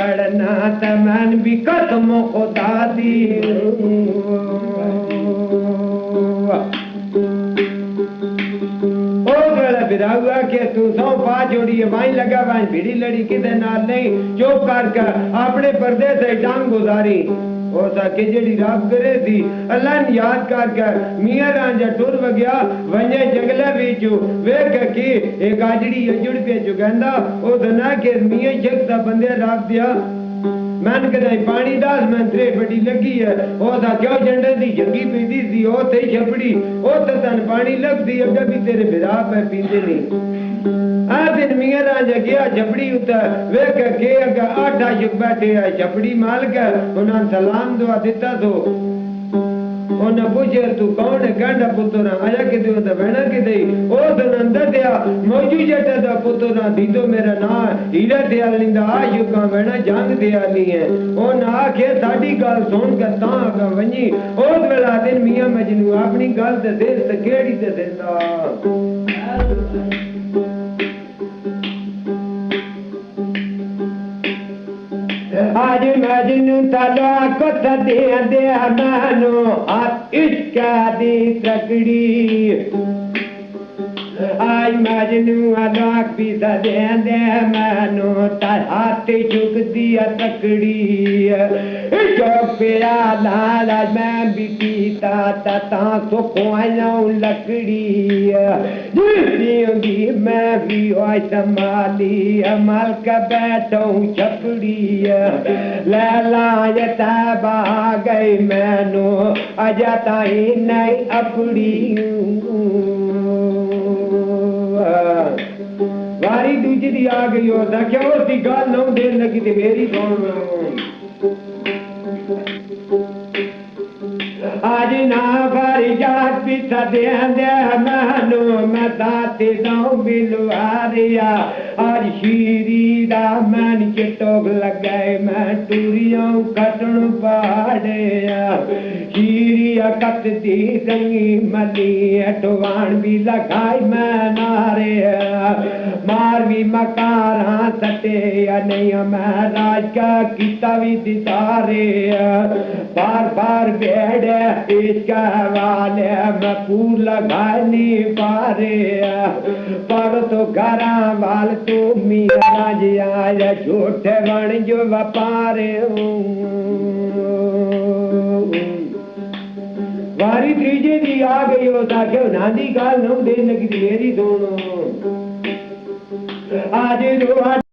पढ़ना त मैन भी कसम खुदा दी बिराहुआ के तू सौ पा जोड़ी वाई लगा वाई भिड़ी लड़ी किदे नाल नहीं चुप कर अपने पर्दे से टांग गुजारी ओ सके जेड़ी रात करे थी अल्लाह ने याद कर मियां रांझा टुर गया वने जंगले विचो वेख के एक गाजड़ी अजुड़ पे जुगंदा ओ दना के मियां जगदा बंदे राख दिया मैंने कदा पानी दास मैं त्रे बड़ी लगी है ओ दा क्यों झंडे दी जंगी पींदी सी ओ ते छपड़ी ओ तन पानी लगदी अगे भी तेरे बिरा पे पींदे नहीं आ दिन मियां रांझा गया छपड़ी उतर वेख के अगा आठा जुग बैठे है छपड़ी मालिक उन्हां सलाम दुआ दिता तो उन्हें पूछे तू कौन है गंडा पुत्र आया कि दे तो बहना कि दे ओ दनंद दिया मौजू जट दा पुत्र दीदो मेरा ना हीरा दयालिंदा आशुका बहना जंग दयाली है ओ ना के साडी गल सुन के ता अगा वनी ओस वेला दिन मियां मजनू अपनी गल ते दिल ते केड़ी ते देंदा आज मजनू तला कथ दे दे मानो आप इश्का दी तकड़ी आज मजनू अलाक भी दे दे मानो तार हाथ चुक दिया तकड़ी चौक पे लाल मैं भी पीता ता तो खोया लकड़ी जिंदगी मैं भी संभाली अमल का बैठो छपड़ी लैला तैबा गई मैनू अजता ही नहीं अपड़ी वारी दूजी दी आ गई हो क्या उसकी गल नौ देन लगी ते मेरी आज ना बारी जात पिता दे मैनू मैं दाते दाऊ बिलवारिया आज शीरी दा मैन चिटोक लगाए मैं टूरियों कटण पाड़िया शीरिया कत दी संगी मली अटवान भी लगाई मैं नारे मार भी मकारा सटे नहीं मैं राज का किता भी दितारे बार बार बेड़े इसका वाले मैं फूल लगा नहीं पा रहे पर तो घरा वाल तो मिया आया झूठे बन जो व्यापारे वारी त्रीजे दी आ गई हो ताकि नांदी गाल नौ देन लगी मेरी दोनों आज